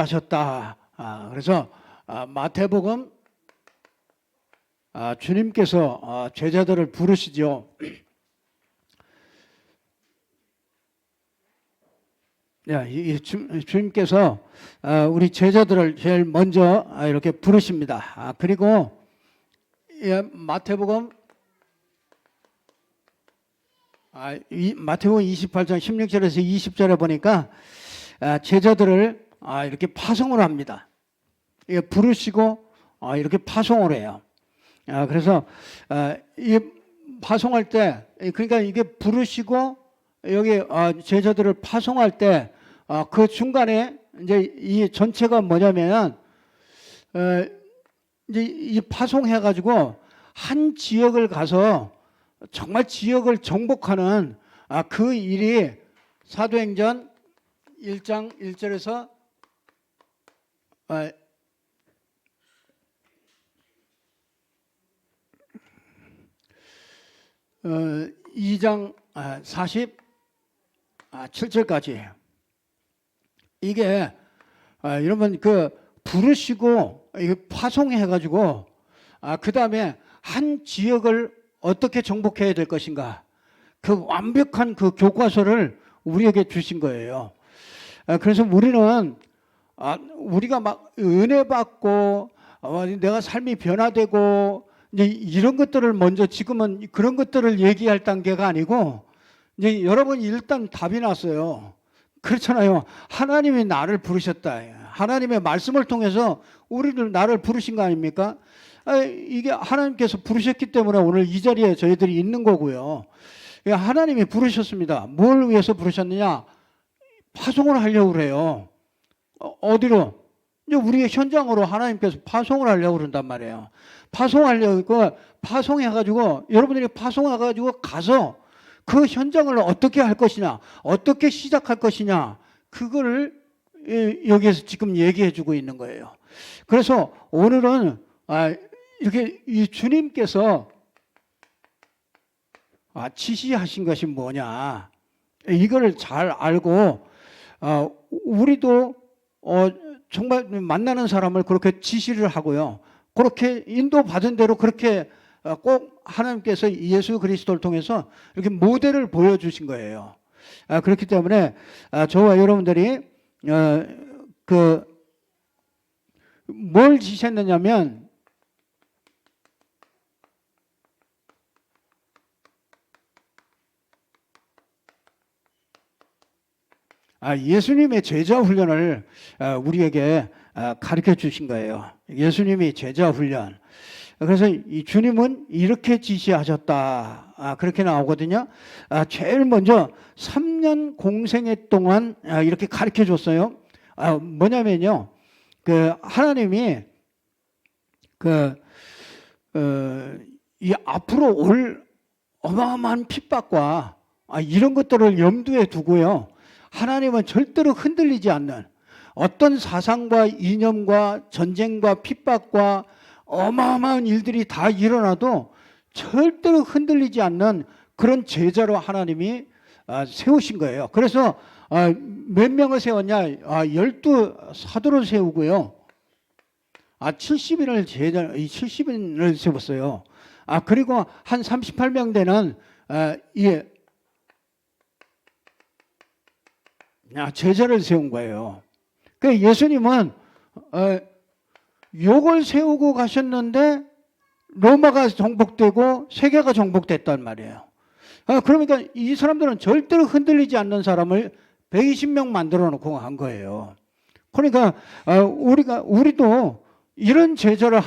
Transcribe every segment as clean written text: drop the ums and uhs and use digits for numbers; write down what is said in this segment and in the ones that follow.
하셨다. 그래서 마태복음 주님께서 제자들을 부르시죠. 주님께서 우리 제자들을 제일 먼저 이렇게 부르십니다. 그리고 마태복음 28장 16절에서 20절에 보니까 제자들을 이렇게 파송을 합니다. 부르시고 이렇게 파송을 해요. 그래서 이 파송할 때, 그러니까 이게 부르시고 여기 제자들을 파송할 때 그 중간에 이제 이 전체가 뭐냐면 이제 이 파송해 가지고 한 지역을 가서 정말 지역을 정복하는 그 일이 사도행전 1장 1절에서 2장 47절까지 이게 여러분 부르시고 파송해 가지고 그 다음에 한 지역을 어떻게 정복해야 될 것인가, 그 완벽한 그 교과서를 우리에게 주신 거예요. 그래서 우리는 우리가 막 은혜 받고 내가 삶이 변화되고 이제 이런 것들을 먼저 지금은 그런 것들을 얘기할 단계가 아니고 이제 여러분 일단 답이 났어요. 그렇잖아요. 하나님이 나를 부르셨다. 하나님의 말씀을 통해서 우리를 나를 부르신 거 아닙니까? 이게 하나님께서 부르셨기 때문에 오늘 이 자리에 저희들이 있는 거고요. 하나님이 부르셨습니다. 뭘 위해서 부르셨느냐? 파송을 하려고 그래요. 어디로? 이제 우리의 현장으로 하나님께서 파송을 하려고 그런단 말이에요. 파송하려고, 파송해가지고, 여러분들이 파송해가지고 가서 그 현장을 어떻게 할 것이냐, 어떻게 시작할 것이냐, 그거를 여기에서 지금 얘기해 주고 있는 거예요. 그래서 오늘은 이렇게 이 주님께서 지시하신 것이 뭐냐, 이거를 잘 알고 우리도 정말 만나는 사람을 그렇게 지시를 하고요, 그렇게 인도받은 대로 그렇게 꼭 하나님께서 예수 그리스도를 통해서 이렇게 모델을 보여주신 거예요. 그렇기 때문에 저와 여러분들이 뭘 지시했느냐면 예수님의 제자 훈련을 우리에게 가르쳐 주신 거예요. 예수님이 제자 훈련. 그래서 이 주님은 이렇게 지시하셨다. 그렇게 나오거든요. 제일 먼저 3년 공생애 동안 이렇게 가르쳐 줬어요. 뭐냐면요, 하나님이 이 앞으로 올 어마어마한 핍박과 이런 것들을 염두에 두고요, 하나님은 절대로 흔들리지 않는, 어떤 사상과 이념과 전쟁과 핍박과 어마어마한 일들이 다 일어나도 절대로 흔들리지 않는 그런 제자로 하나님이 세우신 거예요. 그래서 몇 명을 세웠냐? 12 사도를 세우고요, 70인을 세웠어요. 그리고 한 38명 되는 제자를 세운 거예요. 그 예수님은 요걸 세우고 가셨는데 로마가 정복되고 세계가 정복됐단 말이에요. 그러니까 이 사람들은 절대로 흔들리지 않는 사람을 120명 만들어 놓고 한 거예요. 그러니까 우리도 이런 제자를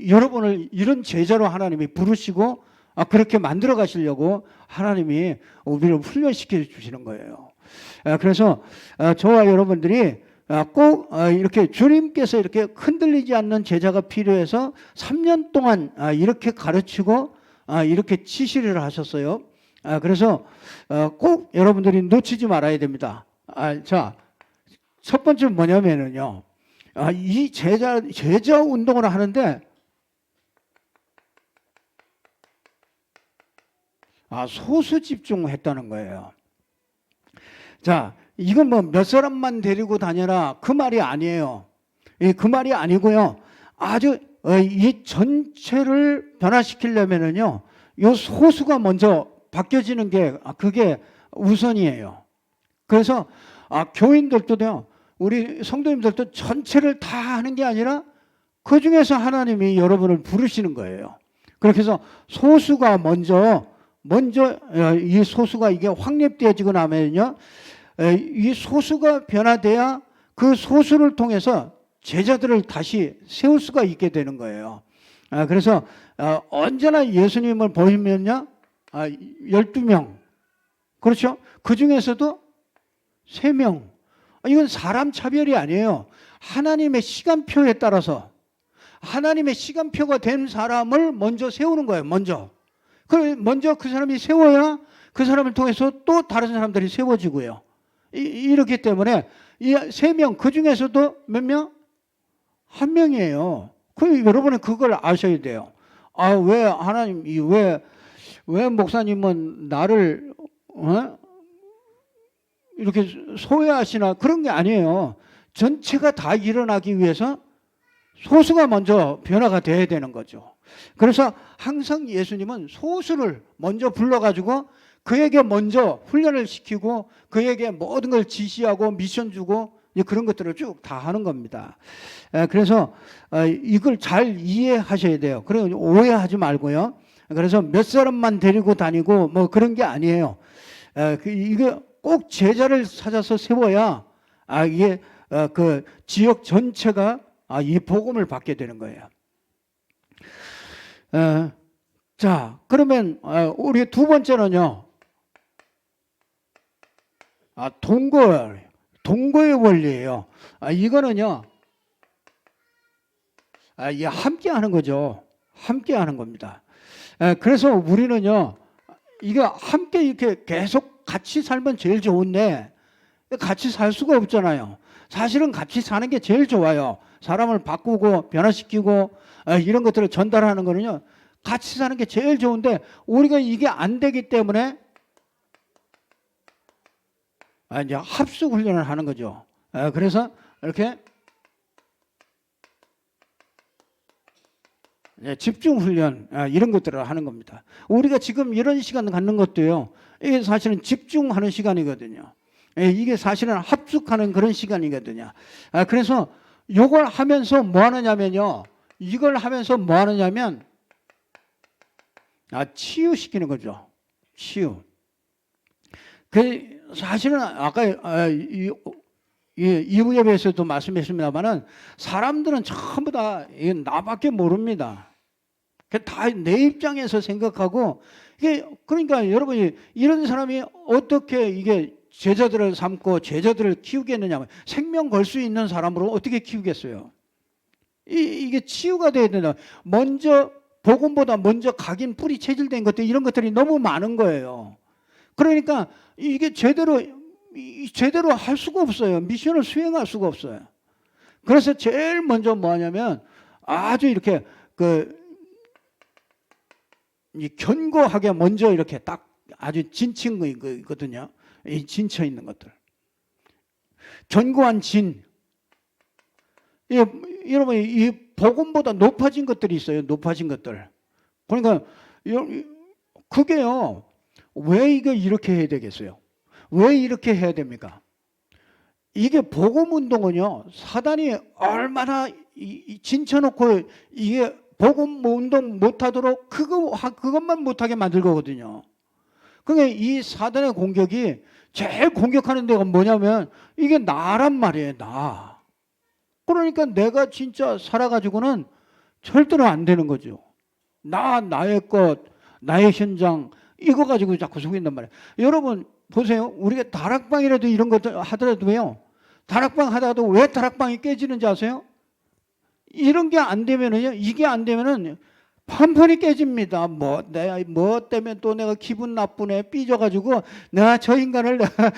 여러분을 이런 제자로 하나님이 부르시고 그렇게 만들어 가시려고 하나님이 우리를 훈련시켜 주시는 거예요. 그래서 저와 여러분들이 꼭 이렇게 주님께서 이렇게 흔들리지 않는 제자가 필요해서 3년 동안 이렇게 가르치고 이렇게 지시를 하셨어요. 그래서 꼭 여러분들이 놓치지 말아야 됩니다. 자, 첫 번째 뭐냐면은요, 이 제자 운동을 하는데 소수 집중했다는 거예요. 자, 이건 뭐 몇 사람만 데리고 다녀라 그 말이 아니에요. 그 말이 아니고요. 아주 이 전체를 변화시키려면은요, 요 소수가 먼저 바뀌어지는 게 그게 우선이에요. 그래서 교인들도요, 우리 성도님들도 전체를 다 하는 게 아니라 그 중에서 하나님이 여러분을 부르시는 거예요. 그렇게 해서 소수가 먼저 이 소수가 이게 확립되어지고 나면요, 이 소수가 변화돼야 그 소수를 통해서 제자들을 다시 세울 수가 있게 되는 거예요. 그래서 언제나 예수님을 보시면요, 12명, 그렇죠? 그 중에서도 3명. 이건 사람 차별이 아니에요. 하나님의 시간표에 따라서 하나님의 시간표가 된 사람을 먼저 세우는 거예요. 먼저 그 사람이 세워야 그 사람을 통해서 또 다른 사람들이 세워지고요. 이렇기 때문에 이 3명, 그 중에서도 몇 명? 1명이에요. 여러분은 그걸 아셔야 돼요. 왜 하나님, 왜 목사님은 나를 이렇게 소외하시나? 그런 게 아니에요. 전체가 다 일어나기 위해서 소수가 먼저 변화가 돼야 되는 거죠. 그래서 항상 예수님은 소수를 먼저 불러가지고 그에게 먼저 훈련을 시키고 그에게 모든 걸 지시하고 미션 주고 그런 것들을 쭉 다 하는 겁니다. 그래서 이걸 잘 이해하셔야 돼요. 그래서 오해하지 말고요. 그래서 몇 사람만 데리고 다니고 뭐 그런 게 아니에요. 이게 꼭 제자를 찾아서 세워야 이게 그 지역 전체가 이 복음을 받게 되는 거예요. 자, 그러면 우리 두 번째는요, 동거의 원리예요. 이거는요, 함께 하는 거죠. 함께 하는 겁니다. 그래서 우리는요, 이거 함께 이렇게 계속 같이 살면 제일 좋은데 같이 살 수가 없잖아요. 사실은 같이 사는 게 제일 좋아요. 사람을 바꾸고 변화시키고 이런 것들을 전달하는 거는요, 같이 사는 게 제일 좋은데 우리가 이게 안 되기 때문에 이제 합숙 훈련을 하는 거죠. 그래서 이렇게 집중 훈련 이런 것들을 하는 겁니다. 우리가 지금 이런 시간 갖는 것도요, 이게 사실은 집중하는 시간이거든요. 이게 사실은 합숙하는 그런 시간이거든요. 그래서 이걸 하면서 뭐 하느냐면요, 이걸 하면서 뭐 하느냐면 치유시키는 거죠. 치유. 그 사실은 아까 이부 예배에서도 말씀했습니다만은 사람들은 전부 다 나밖에 모릅니다. 다 내 입장에서 생각하고, 이게 그러니까 여러분이 이런 사람이 어떻게 이게 제자들을 삼고 제자들을 키우겠느냐? 생명 걸 수 있는 사람으로 어떻게 키우겠어요? 이게 치유가 돼야 된다. 먼저 복음보다 먼저 각인 뿌리 체질된 것들, 이런 것들이 너무 많은 거예요. 그러니까 이게 제대로 할 수가 없어요. 미션을 수행할 수가 없어요. 그래서 제일 먼저 뭐 하냐면 아주 이렇게 견고하게 먼저 이렇게 딱 아주 진친 거 있거든요. 이 진쳐 있는 것들. 견고한 진. 여러분, 이 복음보다 높아진 것들이 있어요. 높아진 것들. 그러니까 그게요, 왜 이거 이렇게 해야 되겠어요? 왜 이렇게 해야 됩니까? 이게 복음 운동은요, 사단이 얼마나 진쳐놓고 이게 복음 운동 못하도록 그것만 못하게 만들 거거든요. 그러니까 이 사단의 공격이 제일 공격하는 데가 뭐냐면 이게 나란 말이에요. 나. 그러니까 내가 진짜 살아가지고는 절대로 안 되는 거죠. 나의 것, 나의 현장, 이거 가지고 자꾸 속인단 말이에요. 여러분 보세요. 우리가 다락방이라도 이런 것들 하더라도요, 다락방 하다가도 왜 다락방이 깨지는지 아세요? 이런 게 안 되면은요, 이게 안 되면은 판판이 깨집니다. 뭐 때문에 또 내가 기분 나쁘네, 삐져가지고 내가 저 인간을 내가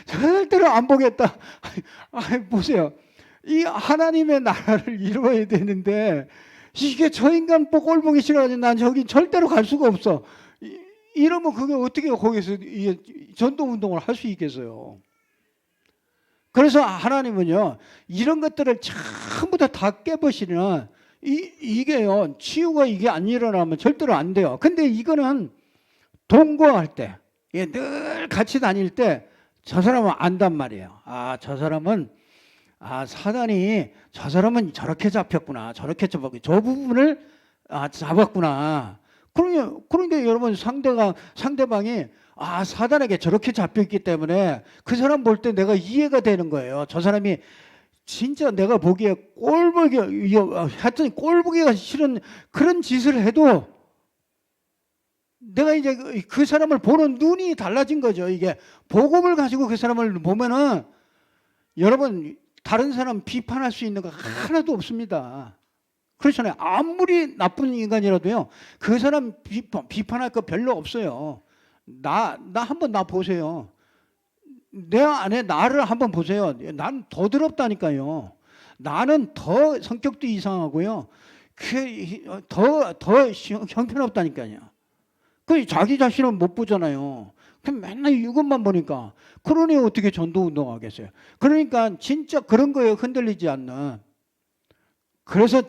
절대로 안 보겠다. 보세요. 이 하나님의 나라를 이루어야 되는데 이게 저 인간 꼴 보기 싫어가지고 난 저기 절대로 갈 수가 없어. 이러면 그게 어떻게 거기서 전도 운동을 할 수 있겠어요? 그래서 하나님은요, 이런 것들을 전부 다 깨버리는 이게요, 치유가 이게 안 일어나면 절대로 안 돼요. 근데 이거는 동거할 때, 늘 같이 다닐 때 저 사람은 안단 말이에요. 아, 저 사람은, 아, 사단이 저 사람은 저렇게 잡혔구나. 저렇게 잡았고, 저 부분을 잡았구나. 그러니까 여러분 상대방이 아, 사단에게 저렇게 잡혔기 때문에 그 사람 볼 때 내가 이해가 되는 거예요. 저 사람이 진짜 내가 보기에 하여튼 꼴보기가 싫은 그런 짓을 해도 내가 이제 그 사람을 보는 눈이 달라진 거죠. 이게 복음을 가지고 그 사람을 보면은 여러분 다른 사람 비판할 수 있는 거 하나도 없습니다. 그렇잖아요. 아무리 나쁜 인간이라도요, 그 사람 비판할 거 별로 없어요. 나 한번 보세요. 내 안에 나를 한번 보세요. 난 더 더럽다니까요. 나는 더 성격도 이상하고요. 더 형편없다니까요. 그 자기 자신은 못 보잖아요. 그럼 맨날 이것만 보니까. 그러니 어떻게 전도 운동하겠어요. 그러니까 진짜 그런 거에 흔들리지 않는. 그래서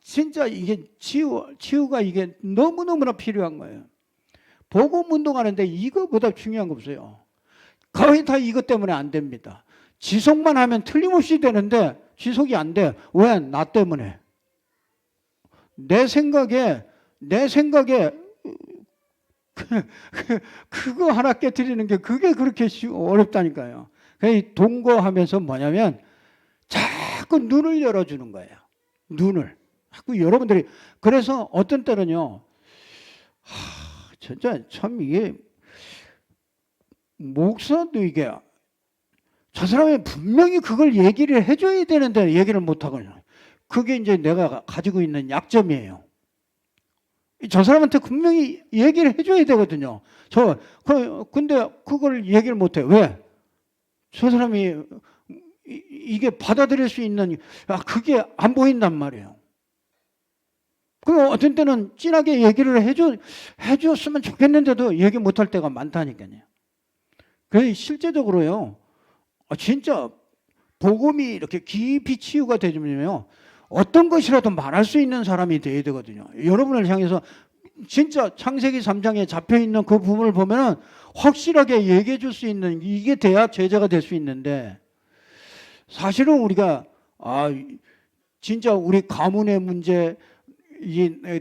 진짜 이게 치유가 이게 너무너무나 필요한 거예요. 복음 운동하는데 이거보다 중요한 거 없어요. 거의 다 이것 때문에 안 됩니다. 지속만 하면 틀림없이 되는데 지속이 안 돼. 왜? 나 때문에. 내 생각에 그거 하나 깨트리는 게 그게 그렇게 어렵다니까요. 동거하면서 뭐냐면 자꾸 눈을 열어주는 거예요. 눈을. 자꾸 여러분들이 그래서 어떤 때는요. 진짜 참 이게 목사도 이게 저 사람이 분명히 그걸 얘기를 해줘야 되는데 얘기를 못하거든요. 그게 이제 내가 가지고 있는 약점이에요. 저 사람한테 분명히 얘기를 해줘야 되거든요. 근데 그걸 얘기를 못해요. 왜? 저 사람이 이게 받아들일 수 있는, 그게 안 보인단 말이에요. 그 어떤 때는 진하게 얘기를 해줬으면 좋겠는데도 얘기 못할 때가 많다니까요. 그래서 실제적으로요, 진짜 복음이 이렇게 깊이 치유가 되면요, 어떤 것이라도 말할 수 있는 사람이 돼야 되거든요. 여러분을 향해서 진짜 창세기 3장에 잡혀있는 그 부분을 보면은 확실하게 얘기해 줄 수 있는, 이게 돼야 제자가 될 수 있는데, 사실은 우리가 진짜 우리 가문의 문제,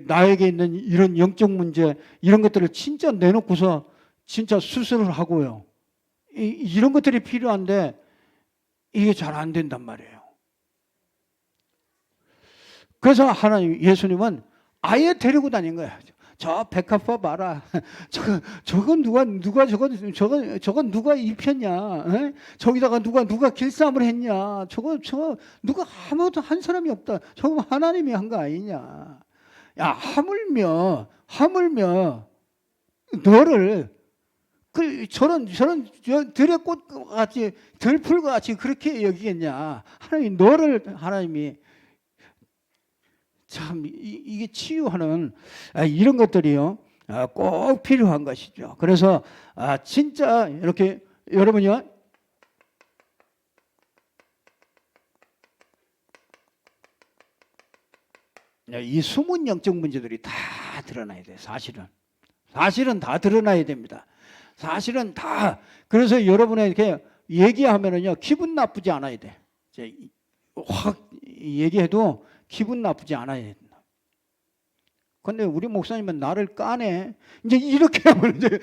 나에게 있는 이런 영적 문제, 이런 것들을 진짜 내놓고서 진짜 수술을 하고요, 이런 것들이 필요한데 이게 잘 안 된단 말이에요. 그래서 하나님, 예수님은 아예 데리고 다닌 거야. 저 백합화 봐라. 저건 저건 누가 입혔냐? 에? 저기다가 누가 길쌈을 했냐? 누가 아무도 한 사람이 없다. 저거 하나님이 한 거 아니냐? 야, 하물며 너를 저런 들의 꽃과 같이 들풀과 같이 그렇게 여기겠냐? 하나님이 참 이게 치유하는 이런 것들이요, 꼭 필요한 것이죠. 그래서 진짜 이렇게 여러분이요, 이 숨은 영적 문제들이 다 드러나야 돼요. 사실은 다 드러나야 됩니다. 사실은 다. 그래서 여러분에게 얘기하면은요, 기분 나쁘지 않아야 돼. 확 얘기해도 기분 나쁘지 않아야 된다. 근데 우리 목사님은 나를 까네. 이제 이렇게 하면 이제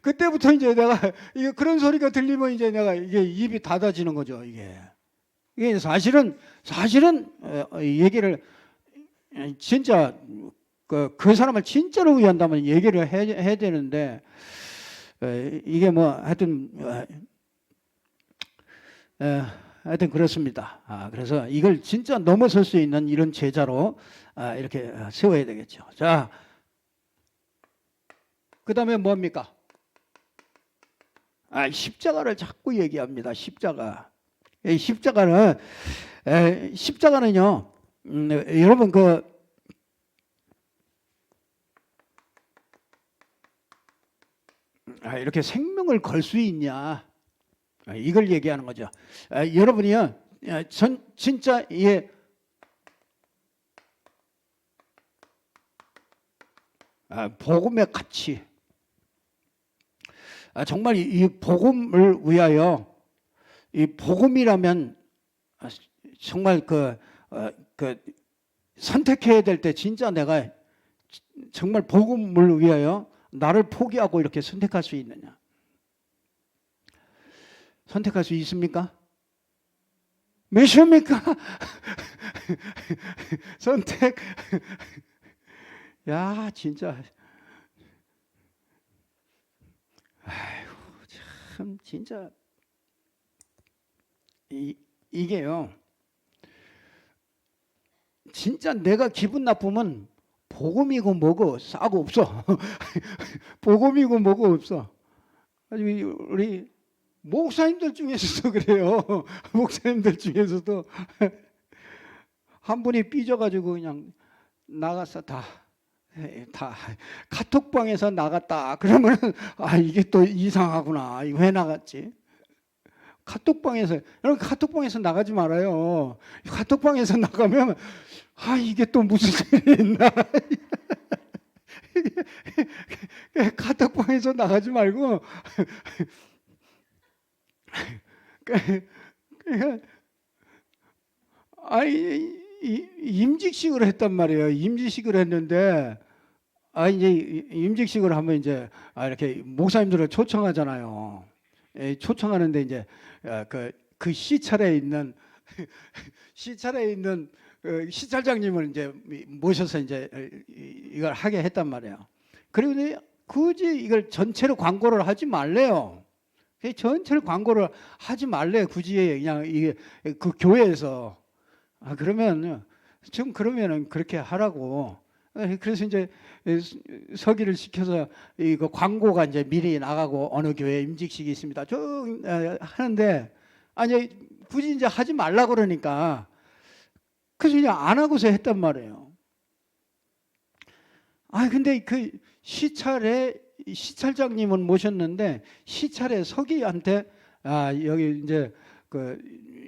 그때부터 이제 내가 이게 그런 소리가 들리면 이제 내가 이게 입이 닫아지는 거죠. 이게 사실은 얘기를 진짜 그 사람을 진짜로 위한다면 얘기를 해야 되는데, 이게 뭐 하여튼 그렇습니다. 그래서 이걸 진짜 넘어설 수 있는 이런 제자로 이렇게 세워야 되겠죠. 자, 그 다음에 뭡니까? 십자가를 자꾸 얘기합니다. 십자가는요, 여러분 이렇게 생명을 걸 수 있냐? 이걸 얘기하는 거죠. 여러분이요, 진짜 복음의 가치, 정말 이 복음을 위하여, 이 복음이라면 정말 그 선택해야 될 때 진짜 내가 정말 복음을 위하여 나를 포기하고 이렇게 선택할 수 있느냐? 선택할 수 있습니까? 몇십니까? 선택. 야, 진짜. 아이고, 참, 진짜. 이게요. 진짜 내가 기분 나쁘면 복음이고 뭐고 싸고 없어. 복음이고 뭐고 없어. 우리 목사님들 중에서도 그래요. 목사님들 중에서도 한 분이 삐져가지고 그냥 나갔어. 다 카톡방에서 나갔다. 그러면 이게 또 이상하구나. 이거 왜 나갔지? 카톡방에서, 여러분 카톡방에서 나가지 말아요. 카톡방에서 나가면 이게 또 무슨 일이 있나. 카톡방에서 나가지 말고 임직식을 했단 말이에요. 임직식을 했는데 이제 임직식을 하면 이제 이렇게 목사님들을 초청하잖아요. 초청하는데 이제 그 시찰에 있는 시찰장님을 이제 모셔서 이제 이걸 하게 했단 말이에요. 그리고 굳이 이걸 전체로 광고를 하지 말래요. 전체를 광고를 하지 말래. 굳이 그냥 이게 그 교회에서 그러면은 그렇게 하라고. 그래서 이제 서기를 시켜서 이거 광고가 이제 미리 나가고 어느 교회 임직식이 있습니다. 쭉 하는데 아니 굳이 이제 하지 말라 그러니까 그래서 그냥 안 하고서 했단 말이에요. 근데 그 시찰장님은 모셨는데 시찰에 서기한테 여기 이제 그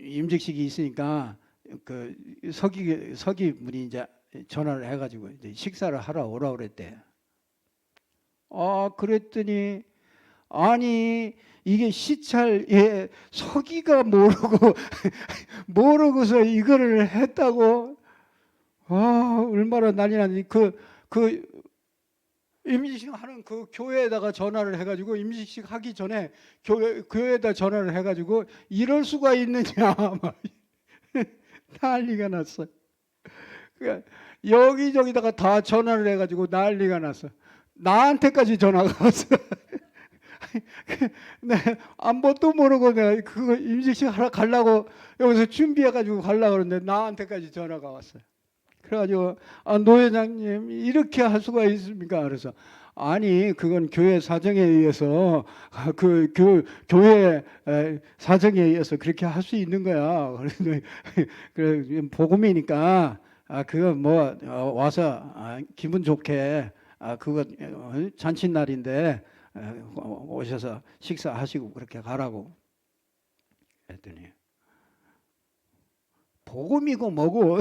임직식이 있으니까 그 서기 분이 이제 전화를 해가지고 이제 식사를 하러 오라 그랬대. 그랬더니 아니 이게 시찰에 서기가 모르고서 이거를 했다고. 얼마나 난리 났는지 그 임직식 하는 그 교회에다가 전화를 해가지고 임직식 하기 전에 교회에다 전화를 해가지고 이럴 수가 있느냐 막 난리가 났어. 여기저기다가 다 전화를 해가지고 난리가 났어. 나한테까지 전화가 왔어. 네, 아무것도 모르고 내가 그거 임직식 하러 가려고 여기서 준비해가지고 가려고 그러는데 나한테까지 전화가 왔어요. 그래가지고 노 회장님 이렇게 할 수가 있습니까? 그래서 아니 그건 교회 사정에 의해서 그 교회 사정에 의해서 그렇게 할 수 있는 거야. 그래 복음이니까 그거 뭐 와서 기분 좋게 그거 잔칫날인데 오셔서 식사하시고 그렇게 가라고 했더니 복음이고 뭐고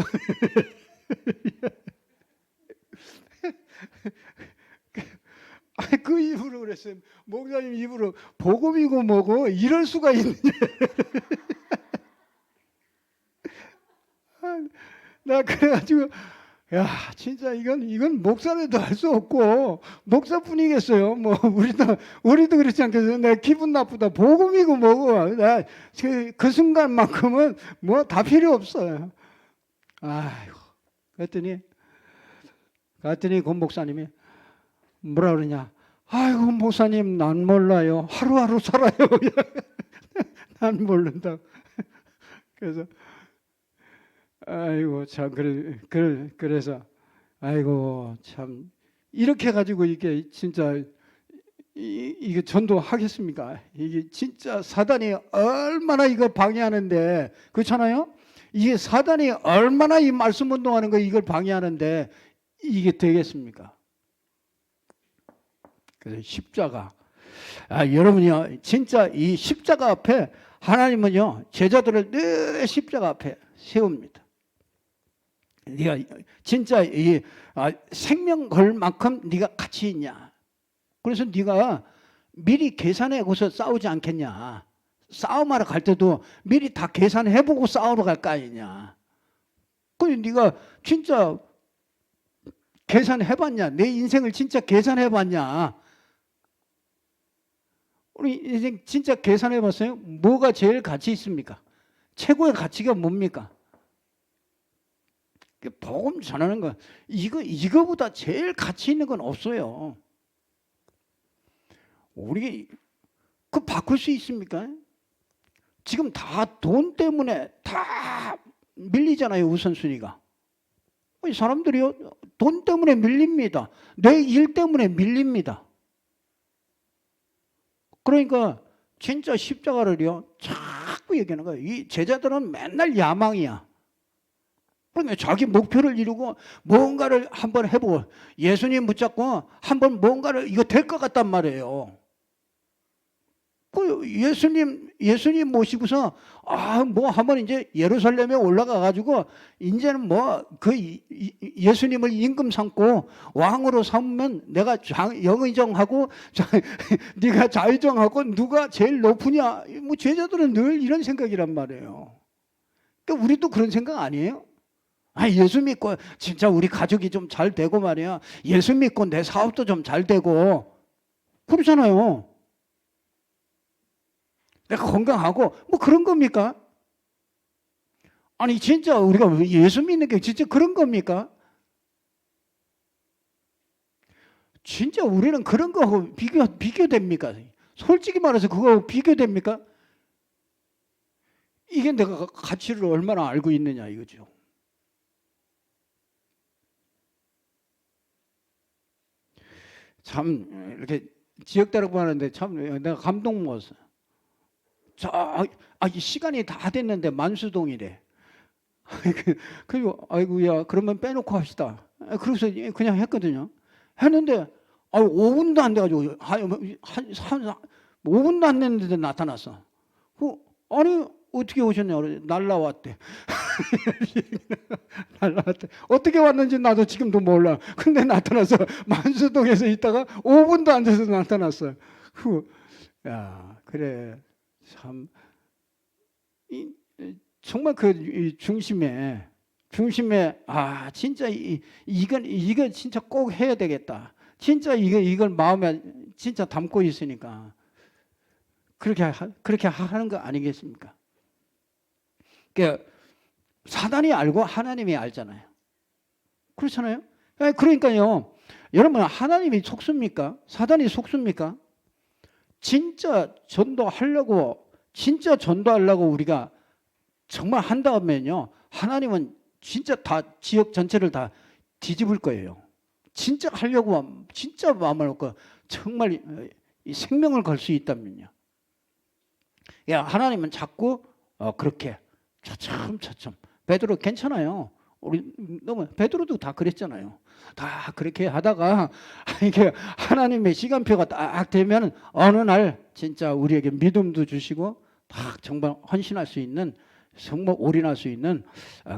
그 입으로 그랬어요. 목사님 입으로 복음이고 뭐고 이럴 수가 있느냐. 나 그래가지고 야 진짜 이건 목사라도 할 수 없고 목사뿐이겠어요. 뭐 우리도 그렇지 않겠어요. 내가 기분 나쁘다. 복음이고 뭐고 나 그 순간만큼은 뭐 다 필요 없어요. 아이고 그랬더니 권 목사님이 뭐라 그러냐. 아이고 목사님 난 몰라요. 하루하루 살아요. 난 모른다. 그래서 아이고 참 그래서 아이고 참 이렇게 가지고 이게 진짜 이게 전도하겠습니까? 이게 진짜 사단이 얼마나 이걸 방해하는데 그렇잖아요? 이게 사단이 얼마나 이 말씀 운동하는 거 이걸 방해하는데 이게 되겠습니까? 그래서 십자가 여러분이요, 진짜 이 십자가 앞에 하나님은요, 제자들을 늘 십자가 앞에 세웁니다. 네가 진짜 이 생명 걸 만큼 네가 가치 있냐? 그래서 네가 미리 계산해고서 싸우지 않겠냐? 싸움하러 갈 때도 미리 다 계산해보고 싸우러 갈 거 아니냐? 그래 네가 진짜 계산해봤냐? 내 인생을 진짜 계산해봤냐? 우리 인생 진짜 계산해봤어요? 뭐가 제일 가치 있습니까? 최고의 가치가 뭡니까? 복음 전하는 거 이거보다 제일 가치 있는 건 없어요. 우리 그 바꿀 수 있습니까? 지금 다 돈 때문에 다 밀리잖아요, 우선순위가. 사람들이요, 돈 때문에 밀립니다. 내 일 때문에 밀립니다. 그러니까 진짜 십자가를요, 자꾸 얘기하는 거예요. 이 제자들은 맨날 야망이야. 그러니까 자기 목표를 이루고 뭔가를 한번 해보고 예수님 붙잡고 한번 뭔가를 이거 될 것 같단 말이에요. 그 예수님 모시고서 뭐 한번 이제 예루살렘에 올라가 가지고 이제는 뭐 그 예수님을 임금 삼고 왕으로 삼으면 내가 영의정하고 네가 좌의정하고 누가 제일 높으냐? 뭐 제자들은 늘 이런 생각이란 말이에요. 그러니까 우리도 그런 생각 아니에요? 예수 믿고 진짜 우리 가족이 좀 잘 되고 말이야. 예수 믿고 내 사업도 좀 잘 되고 그러잖아요. 내가 건강하고 뭐 그런 겁니까? 아니 진짜 우리가 예수 믿는 게 진짜 그런 겁니까? 진짜 우리는 그런 거하고 비교됩니까? 솔직히 말해서 그거하고 비교됩니까? 이게 내가 가치를 얼마나 알고 있느냐 이거죠. 참 이렇게 지역대라고 하는데 참 내가 감동 먹었어요. 시간이 다 됐는데 만수동이래. 그리고 아이고야 그러면 빼놓고 합시다. 그래서 그냥 했거든요. 했는데 5분도 안 돼가지고 한 5분도 안 됐는데 나타났어. 아니 어떻게 오셨냐? 날라왔대. 날라왔대. 어떻게 왔는지 나도 지금도 몰라. 근데 나타나서 만수동에서 있다가 5분도 안 돼서 나타났어요. 야 그래 참 정말 그 중심에 진짜 이건 진짜 꼭 해야 되겠다. 진짜 이걸 마음에 진짜 담고 있으니까 그렇게 하는 거 아니겠습니까? 그러니까 사단이 알고 하나님이 알잖아요. 그렇잖아요. 그러니까요, 여러분 하나님이 속습니까? 사단이 속습니까? 진짜 전도하려고 우리가 정말 한다면요, 하나님은 진짜 다 지역 전체를 다 뒤집을 거예요. 진짜 하려고 진짜 마음을 먹고 정말 생명을 걸 수 있다면요. 하나님은 자꾸 그렇게 차츰 베드로 괜찮아요. 우리 너무 베드로도 다 그랬잖아요. 다 그렇게 하다가 이게 하나님의 시간표가 딱 되면 어느 날 진짜 우리에게 믿음도 주시고 딱 정말 헌신할 수 있는 정말 올인할 수 있는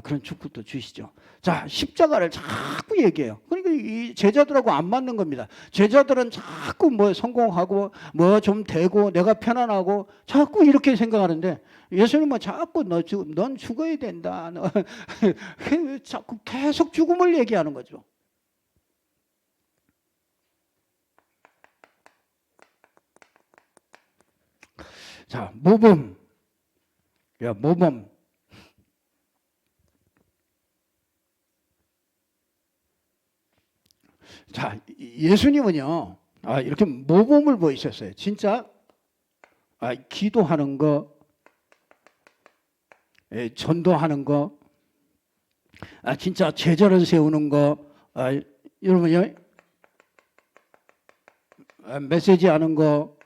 그런 축복도 주시죠. 자, 십자가를 자꾸 얘기해요. 그러니까 이 제자들하고 안 맞는 겁니다. 제자들은 자꾸 뭐 성공하고 뭐 좀 되고 내가 편안하고 자꾸 이렇게 생각하는데 예수님은 자꾸 넌 죽어야 된다. 자꾸 계속 죽음을 얘기하는 거죠. 자, 모범. 모범. 자, 예수님은요, 이렇게 모범을 보이셨어요. 진짜, 기도하는 거, 전도하는 거, 진짜 제자를 세우는 거, 여러분요, 메시지 하는 거,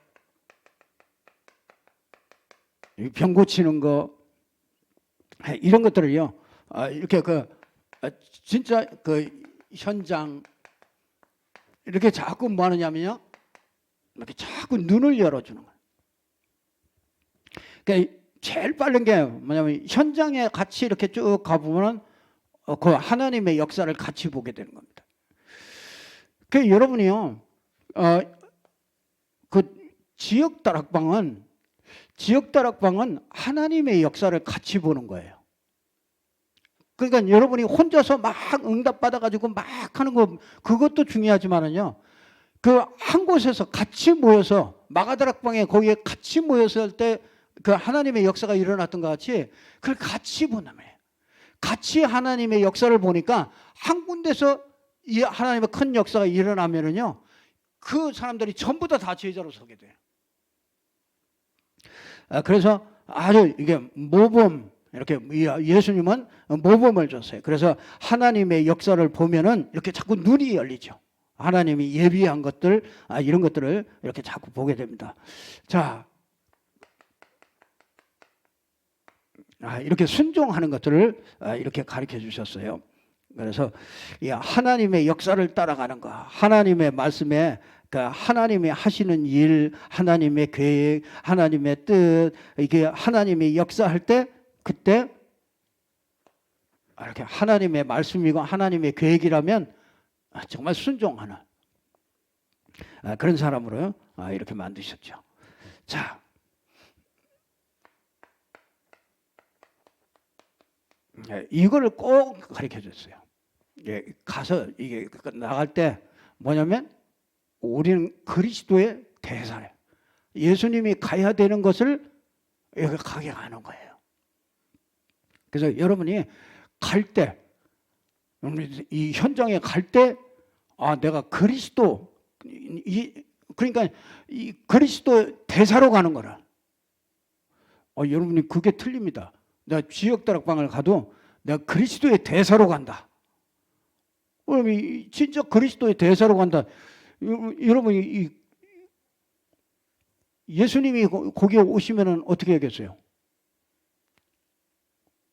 병 고치는 거, 이런 것들을요, 이렇게 진짜 현장, 이렇게 자꾸 뭐 하느냐면요, 이렇게 자꾸 눈을 열어주는 거예요. 그러니까 제일 빠른 게 뭐냐면 현장에 같이 이렇게 쭉 가보면 그 하나님의 역사를 같이 보게 되는 겁니다. 그 여러분이요, 그 지역 다락방은 하나님의 역사를 같이 보는 거예요. 그러니까 여러분이 혼자서 막 응답 받아가지고 막 하는 거 그것도 중요하지만은요, 그 한 곳에서 같이 모여서 마가다락방에 거기에 같이 모여서 할 때 그 하나님의 역사가 일어났던 것 같이 그걸 같이 본다며. 같이 하나님의 역사를 보니까 한 군데서 이 하나님의 큰 역사가 일어나면은요, 그 사람들이 전부 다 제자로 서게 돼요. 그래서 아주 이게 모범, 이렇게 예수님은 모범을 줬어요. 그래서 하나님의 역사를 보면은 이렇게 자꾸 눈이 열리죠. 하나님이 예비한 것들, 이런 것들을 이렇게 자꾸 보게 됩니다. 자, 이렇게 순종하는 것들을 이렇게 가르쳐 주셨어요. 그래서 하나님의 역사를 따라가는 거, 하나님의 말씀에 하나님이 하시는 일, 하나님의 계획, 하나님의 뜻, 이게 하나님이 역사할 때 그때 이렇게 하나님의 말씀이고 하나님의 계획이라면 정말 순종하는 그런 사람으로 이렇게 만드셨죠. 자, 이거를 꼭 가르쳐 줬어요. 가서 이게 나갈 때 뭐냐면 우리는 그리스도의 대사예요. 예수님이 가야 되는 것을 여기 가게 하는 거예요. 그래서 여러분이 갈 때, 이 현장에 갈 때, 내가 그리스도, 그러니까 이 그리스도 대사로 가는 거라. 여러분이 그게 틀립니다. 내가 지역 다락방을 가도 내가 그리스도의 대사로 간다. 그럼 진짜 그리스도의 대사로 간다. 여러분이 예수님이 거기에 오시면은 어떻게 하겠어요?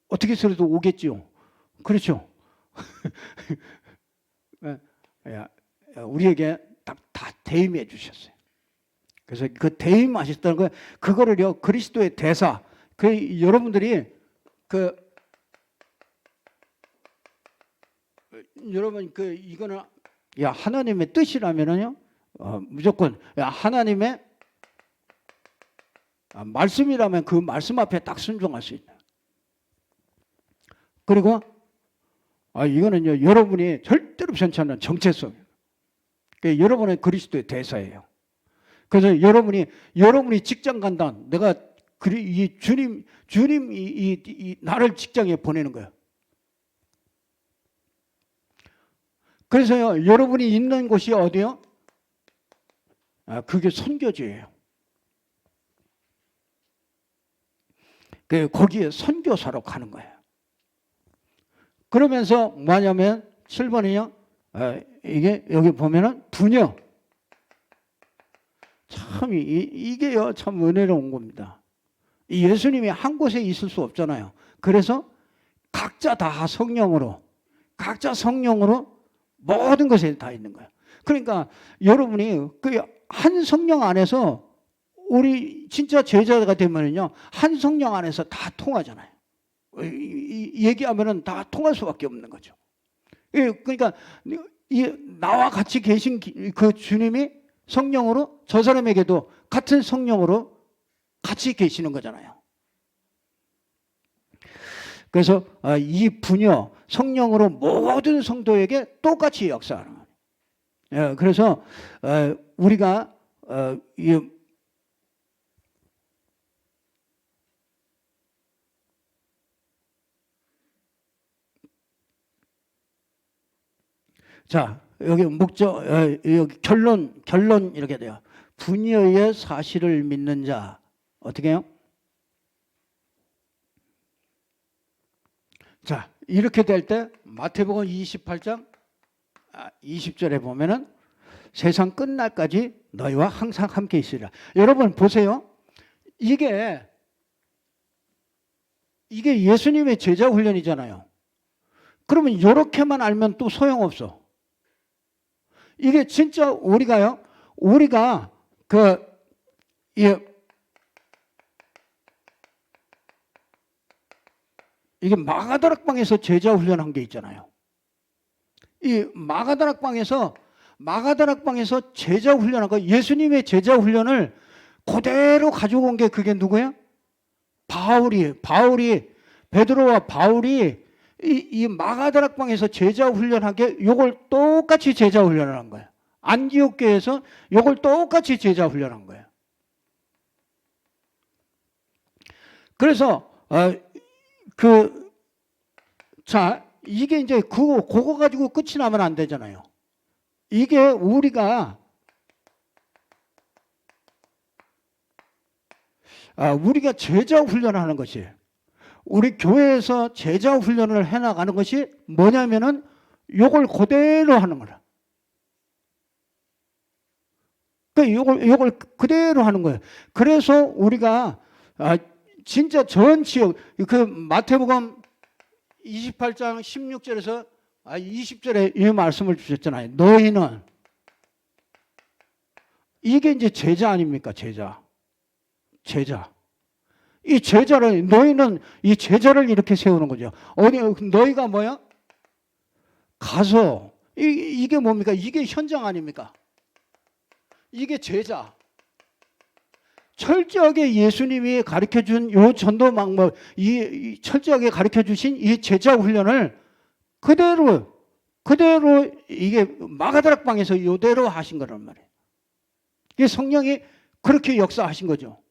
어떻게 해서라도 오겠지요. 그렇죠. 우리에게 다 대임해 주셨어요. 그래서 그 대임하셨다는 거, 그거를요, 그리스도의 대사. 여러분들이 여러분 이거는 하나님의 뜻이라면은요, 무조건 하나님의 말씀이라면 그 말씀 앞에 딱 순종할 수 있다. 그리고 이거는요, 여러분이 절대로 변치 않는 정체성. 여러분은 그리스도의 대사예요. 그래서 여러분이 직장 간다. 내가 이 주님 나를 직장에 보내는 거예요. 그래서요, 여러분이 있는 곳이 어디요? 그게 선교지예요. 거기에 선교사로 가는 거예요. 그러면서 뭐냐면 7번이요. 이게 여기 보면은 부녀. 참 이게요, 참 은혜로운 겁니다. 예수님이 한 곳에 있을 수 없잖아요. 그래서 각자 다 성령으로 모든 것에 다 있는 거예요. 그러니까 여러분이 그 한 성령 안에서 우리 진짜 제자가 되면은요, 한 성령 안에서 다 통하잖아요. 얘기하면은 다 통할 수밖에 없는 거죠. 그러니까 나와 같이 계신 그 주님이 성령으로 저 사람에게도 같은 성령으로 같이 계시는 거잖아요. 그래서 이 부녀 성령으로 모든 성도에게 똑같이 역사하는 거예요. 그래서 우리가 자, 여기 목적, 여기 결론 이렇게 돼요. 부녀의 사실을 믿는 자 어떻게 해요? 자, 이렇게 될 때 마태복음 28장 20절에 보면은 세상 끝날까지 너희와 항상 함께 있으리라. 여러분 보세요. 이게 예수님의 제자 훈련이잖아요. 그러면 이렇게만 알면 또 소용없어. 이게 진짜 우리가 그, 이게 마가다락방에서 제자 훈련한 게 있잖아요. 이 마가다락방에서 제자 훈련한 거, 예수님의 제자 훈련을 그대로 가지고 온 게 그게 누구야? 바울이 베드로와 바울이 이 마가다락방에서 제자 훈련하게 요걸 똑같이 제자 훈련을 한 거예요. 안디옥 교회에서 요걸 똑같이 제자 훈련한 거예요. 그래서 자, 이게 이제 그거 가지고 끝이 나면 안 되잖아요. 이게 우리가 제자 훈련하는 것이, 우리 교회에서 제자 훈련을 해나가는 것이 뭐냐면은 요걸 그대로 하는 거라. 요걸 그대로 하는 거예요. 그래서 우리가 진짜 전 지역, 그 마태복음 28장 16절에서 20절에 이 말씀을 주셨잖아요. 너희는, 이게 이제 제자 아닙니까? 제자. 이 제자를, 너희는 이 제자를 이렇게 세우는 거죠. 너희가 뭐야? 가서, 이게 뭡니까? 이게 현장 아닙니까? 이게 제자. 철저하게 예수님이 가르쳐 준 요 전도 방법, 이 철저하게 가르쳐 주신 이 제자 훈련을 그대로 이게 마가다락방에서 이대로 하신 거란 말이에요. 이게 성령이 그렇게 역사하신 거죠.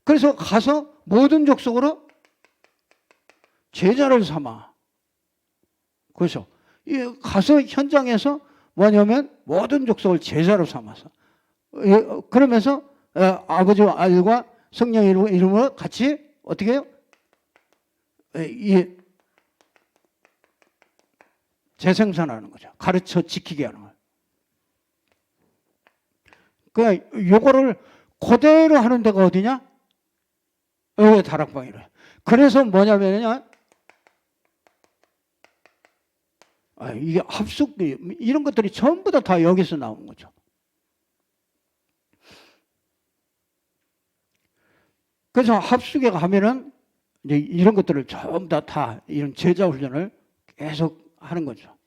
그래서 가서 모든 족속으로 제자를 삼아. 그래서 가서 현장에서 뭐냐면 모든 족속을 제자로 삼아서, 그러면서 아버지와 아들과 성령의 이름으로 같이 어떻게 해요? 재생산하는 거죠. 가르쳐 지키게 하는 거예요. 그러니까 요거를 그대로 하는 데가 어디냐? 여기 다락방이래. 그래서 뭐냐면요, 이게 합숙, 이런 것들이 전부 다 여기서 나온 거죠. 그래서 합숙에 가면은 이제 이런 것들을 전부 다 이런 제자 훈련을 계속 하는 거죠.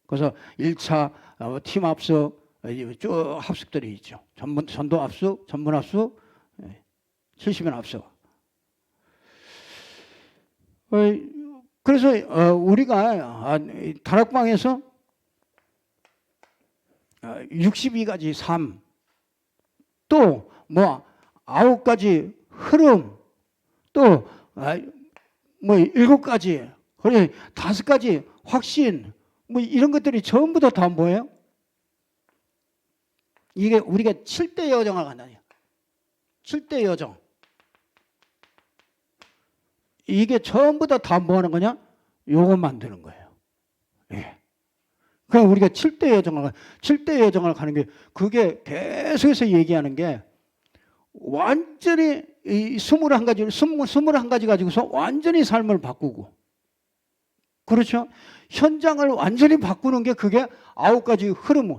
그래서 1차 팀 합숙, 쭉 합숙들이 있죠. 전도 합숙, 전문 합숙, 70인 합숙. 그래서 우리가 다락방에서 62가지 삶, 또 뭐 9가지 흐름, 또 뭐 7가지, 그래 5가지 확신, 뭐 이런 것들이 전부 다 뭐예요? 이게 우리가 7대 여정을 간다니요. 7대 여정. 이게 전부 다 뭐 하는 거냐? 요거 만드는 거예요. 예. 그럼 우리가 7대 여정을 가는 게, 그게 계속해서 얘기하는 게 완전히 이 21가지 가지고서 완전히 삶을 바꾸고, 그렇죠? 현장을 완전히 바꾸는 게 그게 9가지 흐름,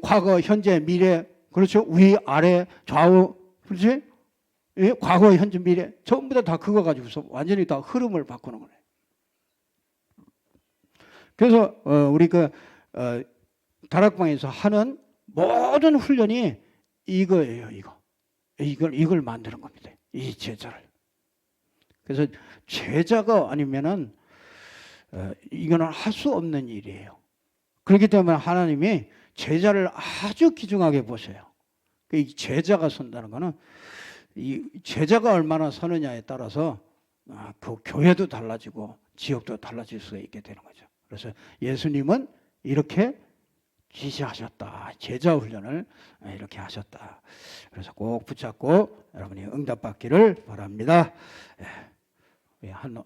과거, 현재, 미래, 그렇죠? 위, 아래, 좌우, 그렇지? 과거, 현재, 미래 전부 다 그거 가지고서 완전히 다 흐름을 바꾸는 거예요. 그래서 우리 다락방에서 하는 모든 훈련이 이거예요. 이걸 만드는 겁니다. 이 제자를. 그래서 제자가 아니면은 이거는 할 수 없는 일이에요. 그렇기 때문에 하나님이 제자를 아주 귀중하게 보세요. 이 제자가 선다는 거는, 이 제자가 얼마나 서느냐에 따라서 그 교회도 달라지고 지역도 달라질 수가 있게 되는 거죠. 그래서 예수님은 이렇게 지시하셨다. 제자 훈련을 이렇게 하셨다. 그래서 꼭 붙잡고 여러분이 응답받기를 바랍니다. 한